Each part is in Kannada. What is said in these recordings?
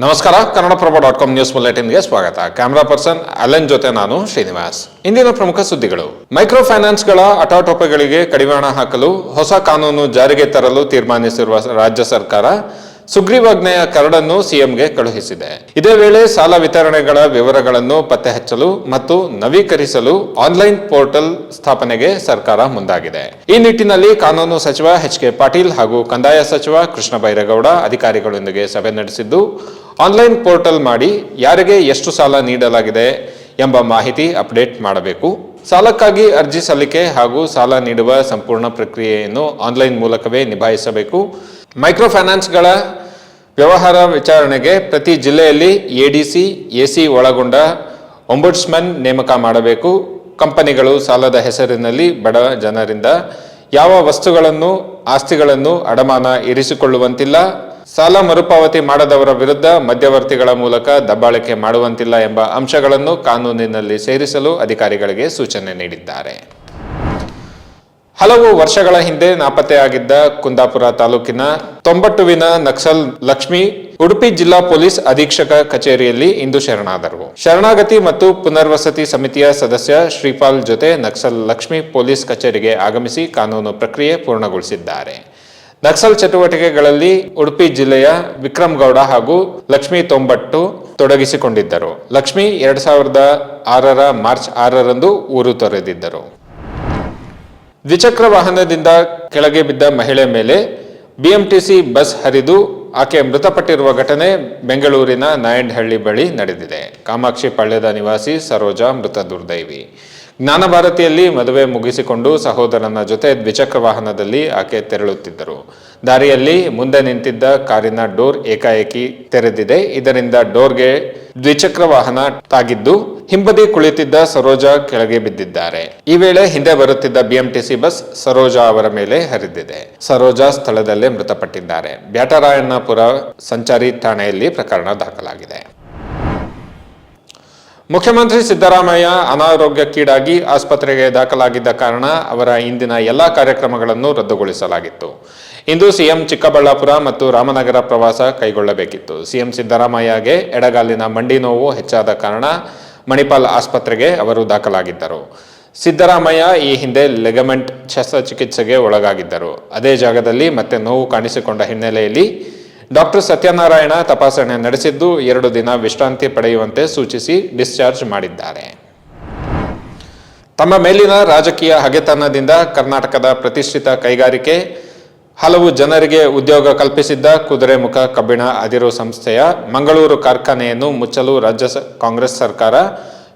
ನಮಸ್ಕಾರ ಕನ್ನಡಪ್ರಭ.com ನ್ಯೂಸ್ ಬುಲೆಟಿನ್ಗೆ ಸ್ವಾಗತ. ಕ್ಯಾಮರಾ ಪರ್ಸನ್ ಅಲೆನ್ ಜೊತೆ ನಾನು ಶ್ರೀನಿವಾಸ್. ಇಂದಿನ ಪ್ರಮುಖ ಸುದ್ದಿಗಳು. ಮೈಕ್ರೋ ಫೈನಾನ್ಸ್ಗಳ ಅಟಾಟೋಪಗಳಿಗೆ ಕಡಿವಾಣ ಹಾಕಲು ಹೊಸ ಕಾನೂನು ಜಾರಿಗೆ ತರಲು ತೀರ್ಮಾನಿಸಿರುವ ರಾಜ್ಯ ಸರ್ಕಾರ ಸುಗ್ರೀವಾಜ್ಞೆಯ ಕರಡನ್ನು ಸಿಎಂಗೆ ಕಳುಹಿಸಿದೆ. ಇದೇ ವೇಳೆ ಸಾಲ ವಿತರಣೆಗಳ ವಿವರಗಳನ್ನು ಪತ್ತೆ ಹಚ್ಚಲು ಮತ್ತು ನವೀಕರಿಸಲು ಆನ್ಲೈನ್ ಪೋರ್ಟಲ್ ಸ್ಥಾಪನೆಗೆ ಸರ್ಕಾರ ಮುಂದಾಗಿದೆ. ಈ ನಿಟ್ಟಿನಲ್ಲಿ ಕಾನೂನು ಸಚಿವ ಎಚ್.ಕೆ. ಪಾಟೀಲ್ ಹಾಗೂ ಕಂದಾಯ ಸಚಿವ ಕೃಷ್ಣ ಬೈರೇಗೌಡ ಅಧಿಕಾರಿಗಳೊಂದಿಗೆ ಸಭೆ ನಡೆಸಿದ್ದು, ಆನ್ಲೈನ್ ಪೋರ್ಟಲ್ ಮಾಡಿ ಯಾರಿಗೆ ಎಷ್ಟು ಸಾಲ ನೀಡಲಾಗಿದೆ ಎಂಬ ಮಾಹಿತಿ ಅಪ್ಡೇಟ್ ಮಾಡಬೇಕು. ಸಾಲಕ್ಕಾಗಿ ಅರ್ಜಿ ಸಲ್ಲಿಕೆ ಹಾಗೂ ಸಾಲ ನೀಡುವ ಸಂಪೂರ್ಣ ಪ್ರಕ್ರಿಯೆಯನ್ನು ಆನ್ಲೈನ್ ಮೂಲಕವೇ ನಿಭಾಯಿಸಬೇಕು. ಮೈಕ್ರೋ ಫೈನಾನ್ಸ್ಗಳ ವ್ಯವಹಾರ ವಿಚಾರಣೆಗೆ ಪ್ರತಿ ಜಿಲ್ಲೆಯಲ್ಲಿ ಎಡಿಸಿ, ಎಸಿ ಒಳಗೊಂಡ ಒಂಬುಡ್ಸ್ಮನ್ ನೇಮಕ ಮಾಡಬೇಕು. ಕಂಪನಿಗಳು ಸಾಲದ ಹೆಸರಿನಲ್ಲಿ ಬಡ ಜನರಿಂದ ಯಾವ ವಸ್ತುಗಳನ್ನು, ಆಸ್ತಿಗಳನ್ನು ಅಡಮಾನ ಇರಿಸಿಕೊಳ್ಳುವಂತಿಲ್ಲ. ಸಾಲ ಮರುಪಾವತಿ ಮಾಡದವರ ವಿರುದ್ಧ ಮಧ್ಯವರ್ತಿಗಳ ಮೂಲಕ ದಬ್ಬಾಳಿಕೆ ಮಾಡುವಂತಿಲ್ಲ ಎಂಬ ಅಂಶಗಳನ್ನು ಕಾನೂನಿನಲ್ಲಿ ಸೇರಿಸಲು ಅಧಿಕಾರಿಗಳಿಗೆ ಸೂಚನೆ ನೀಡಿದ್ದಾರೆ. ಹಲವು ವರ್ಷಗಳ ಹಿಂದೆ ನಾಪತ್ತೆಯಾಗಿದ್ದ ಕುಂದಾಪುರ ತಾಲೂಕಿನ ತೊಂಬಟ್ಟುವಿನ ನಕ್ಸಲ್ ಲಕ್ಷ್ಮಿ ಉಡುಪಿ ಜಿಲ್ಲಾ ಪೊಲೀಸ್ ಅಧೀಕ್ಷಕ ಕಚೇರಿಯಲ್ಲಿ ಇಂದು ಶರಣಾದರು. ಶರಣಾಗತಿ ಮತ್ತು ಪುನರ್ವಸತಿ ಸಮಿತಿಯ ಸದಸ್ಯ ಶ್ರೀಪಾಲ್ ಜೊತೆ ನಕ್ಸಲ್ ಲಕ್ಷ್ಮಿ ಪೊಲೀಸ್ ಕಚೇರಿಗೆ ಆಗಮಿಸಿ ಕಾನೂನು ಪ್ರಕ್ರಿಯೆ ಪೂರ್ಣಗೊಳಿಸಿದ್ದಾರೆ. ನಕ್ಸಲ್ ಚಟುವಟಿಕೆಗಳಲ್ಲಿ ಉಡುಪಿ ಜಿಲ್ಲೆಯ ವಿಕ್ರಮ್ ಗೌಡ ಹಾಗೂ ಲಕ್ಷ್ಮಿ ತೊಂಬಟ್ಟು ತೊಡಗಿಸಿಕೊಂಡಿದ್ದರು. ಲಕ್ಷ್ಮಿ 2006 ಮಾರ್ಚ್ 6ರಂದು ಊರು ತೊರೆದಿದ್ದರು. ದ್ವಿಚಕ್ರ ವಾಹನದಿಂದ ಕೆಳಗೆ ಬಿದ್ದ ಮಹಿಳೆ ಮೇಲೆ ಬಿಎಂಟಿಸಿ ಬಸ್ ಹರಿದು ಆಕೆ ಮೃತಪಟ್ಟಿರುವ ಘಟನೆ ಬೆಂಗಳೂರಿನ ನಾಯಂಡಹಳ್ಳಿ ಬಳಿ ನಡೆದಿದೆ. ಕಾಮಾಕ್ಷಿ ಪಾಳ್ಯದ ನಿವಾಸಿ ಸರೋಜಾ ಮೃತ ದುರ್ದೈವಿ. ಜ್ಞಾನಭಾರತಿಯಲ್ಲಿ ಮದುವೆ ಮುಗಿಸಿಕೊಂಡು ಸಹೋದರನ ಜೊತೆ ದ್ವಿಚಕ್ರ ವಾಹನದಲ್ಲಿ ಆಕೆ ತೆರಳುತ್ತಿದ್ದರು. ದಾರಿಯಲ್ಲಿ ಮುಂದೆ ನಿಂತಿದ್ದ ಕಾರಿನ ಡೋರ್ ಏಕಾಏಕಿ ತೆರೆದಿದೆ. ಇದರಿಂದ ಡೋರ್ಗೆ ದ್ವಿಚಕ್ರ ವಾಹನ ತಾಗಿದ್ದು ಹಿಂಬದಿ ಕುಳಿತಿದ್ದ ಸರೋಜಾ ಕೆಳಗೆ ಬಿದ್ದಿದ್ದಾರೆ. ಈ ವೇಳೆ ಹಿಂದೆ ಬರುತ್ತಿದ್ದ ಬಿಎಂಟಿಸಿ ಬಸ್ ಸರೋಜಾ ಅವರ ಮೇಲೆ ಹರಿದಿದೆ. ಸರೋಜಾ ಸ್ಥಳದಲ್ಲೇ ಮೃತಪಟ್ಟಿದ್ದಾರೆ. ಬ್ಯಾಟರಾಯಣ್ಣಪುರ ಸಂಚಾರಿ ಠಾಣೆಯಲ್ಲಿ ಪ್ರಕರಣ ದಾಖಲಾಗಿದೆ. ಮುಖ್ಯಮಂತ್ರಿ ಸಿದ್ದರಾಮಯ್ಯ ಅನಾರೋಗ್ಯಕ್ಕೀಡಾಗಿ ಆಸ್ಪತ್ರೆಗೆ ದಾಖಲಾಗಿದ್ದ ಕಾರಣ ಅವರ ಇಂದಿನ ಎಲ್ಲಾ ಕಾರ್ಯಕ್ರಮಗಳನ್ನು ರದ್ದುಗೊಳಿಸಲಾಗಿತ್ತು. ಇಂದು ಸಿಎಂ ಚಿಕ್ಕಬಳ್ಳಾಪುರ ಮತ್ತು ರಾಮನಗರ ಪ್ರವಾಸ ಕೈಗೊಳ್ಳಬೇಕಿತ್ತು. ಸಿಎಂ ಸಿದ್ದರಾಮಯ್ಯಗೆ ಎಡಗಾಲಿನ ಮಂಡಿ ನೋವು ಹೆಚ್ಚಾದ ಕಾರಣ ಮಣಿಪಾಲ್ ಆಸ್ಪತ್ರೆಗೆ ಅವರು ದಾಖಲಾಗಿದ್ದರು. ಸಿದ್ದರಾಮಯ್ಯ ಈ ಹಿಂದೆ ಲೆಗಮೆಂಟ್ ಶಸ್ತ್ರಚಿಕಿತ್ಸೆಗೆ ಒಳಗಾಗಿದ್ದರು. ಅದೇ ಜಾಗದಲ್ಲಿ ಮತ್ತೆ ನೋವು ಕಾಣಿಸಿಕೊಂಡ ಹಿನ್ನೆಲೆಯಲ್ಲಿ ಡಾಕ್ಟರ್ ಸತ್ಯನಾರಾಯಣ ತಪಾಸಣೆ ನಡೆಸಿದ್ದು 2 ದಿನ ವಿಶ್ರಾಂತಿ ಪಡೆಯುವಂತೆ ಸೂಚಿಸಿ ಡಿಸ್ಚಾರ್ಜ್ ಮಾಡಿದ್ದಾರೆ. ತಮ್ಮ ಮೇಲಿನ ರಾಜಕೀಯ ಹಗೆತನದಿಂದ ಕರ್ನಾಟಕದ ಪ್ರತಿಷ್ಠಿತ ಕೈಗಾರಿಕೆ ಹಲವು ಜನರಿಗೆ ಉದ್ಯೋಗ ಕಲ್ಪಿಸಿದ್ದ ಕುದುರೆಮುಖ ಕಬ್ಬಿಣ ಅದಿರು ಸಂಸ್ಥೆಯ ಮಂಗಳೂರು ಕಾರ್ಖಾನೆಯನ್ನು ಮುಚ್ಚಲು ರಾಜ್ಯ ಕಾಂಗ್ರೆಸ್ ಸರ್ಕಾರ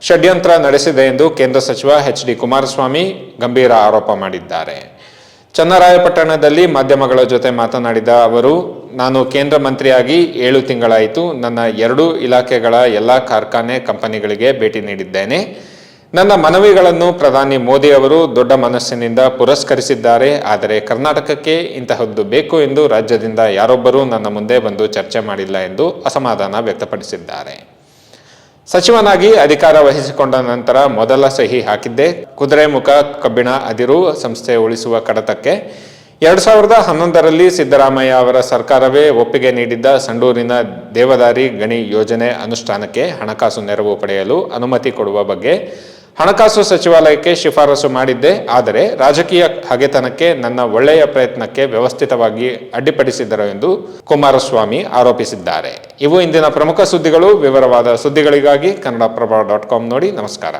ಷಡ್ಯಂತ್ರ ನಡೆಸಿದೆ ಎಂದು ಕೇಂದ್ರ ಸಚಿವ ಎಚ್.ಡಿ. ಕುಮಾರಸ್ವಾಮಿ ಗಂಭೀರ ಆರೋಪ ಮಾಡಿದ್ದಾರೆ. ಚನ್ನರಾಯಪಟ್ಟಣದಲ್ಲಿ ಮಾಧ್ಯಮಗಳ ಜೊತೆ ಮಾತನಾಡಿದ ಅವರು, ನಾನು ಕೇಂದ್ರ ಮಂತ್ರಿಯಾಗಿ 7 ತಿಂಗಳಾಯಿತು. ನನ್ನ 2 ಇಲಾಖೆಗಳ ಎಲ್ಲ ಕಾರ್ಖಾನೆ ಕಂಪನಿಗಳಿಗೆ ಭೇಟಿ ನೀಡಿದ್ದೇನೆ. ನನ್ನ ಮನವಿಗಳನ್ನು ಪ್ರಧಾನಿ ಮೋದಿ ಅವರು ದೊಡ್ಡ ಮನಸ್ಸಿನಿಂದ ಪುರಸ್ಕರಿಸಿದ್ದಾರೆ. ಆದರೆ ಕರ್ನಾಟಕಕ್ಕೆ ಇಂತಹದ್ದು ಬೇಕು ಎಂದು ರಾಜ್ಯದಿಂದ ಯಾರೊಬ್ಬರೂ ನನ್ನ ಮುಂದೆ ಬಂದು ಚರ್ಚೆ ಮಾಡಿಲ್ಲ ಎಂದು ಅಸಮಾಧಾನ ವ್ಯಕ್ತಪಡಿಸಿದ್ದಾರೆ. ಸಚಿವನಾಗಿ ಅಧಿಕಾರ ವಹಿಸಿಕೊಂಡ ನಂತರ ಮೊದಲ ಸಹಿ ಹಾಕಿದ್ದೆ. ಕುದುರೆಮುಖ ಕಬ್ಬಿಣ ಅದಿರು ಸಂಸ್ಥೆ ಉಳಿಸುವ ಕಡತಕ್ಕೆ 2011ರಲ್ಲಿ ಸಿದ್ದರಾಮಯ್ಯ ಅವರ ಸರ್ಕಾರವೇ ಒಪ್ಪಿಗೆ ನೀಡಿದ್ದ ಸಂಡೂರಿನ ದೇವದಾರಿ ಗಣಿ ಯೋಜನೆ ಅನುಷ್ಠಾನಕ್ಕೆ ಹಣಕಾಸು ನೆರವು ಪಡೆಯಲು ಅನುಮತಿ ಕೊಡುವ ಬಗ್ಗೆ ಹಣಕಾಸು ಸಚಿವಾಲಯಕ್ಕೆ ಶಿಫಾರಸು ಮಾಡಿದ್ದೆ. ಆದರೆ ರಾಜಕೀಯ ಹಗೆತನಕ್ಕೆ, ನನ್ನ ಒಳ್ಳೆಯ ಪ್ರಯತ್ನಕ್ಕೆ ವ್ಯವಸ್ಥಿತವಾಗಿ ಅಡ್ಡಿಪಡಿಸಿದರು ಎಂದು ಕುಮಾರಸ್ವಾಮಿ ಆರೋಪಿಸಿದ್ದಾರೆ. ಇವು ಇಂದಿನ ಪ್ರಮುಖ ಸುದ್ದಿಗಳು. ವಿವರವಾದ ಸುದ್ದಿಗಳಿಗಾಗಿ ಕನ್ನಡಪ್ರಭ.com ನೋಡಿ. ನಮಸ್ಕಾರ.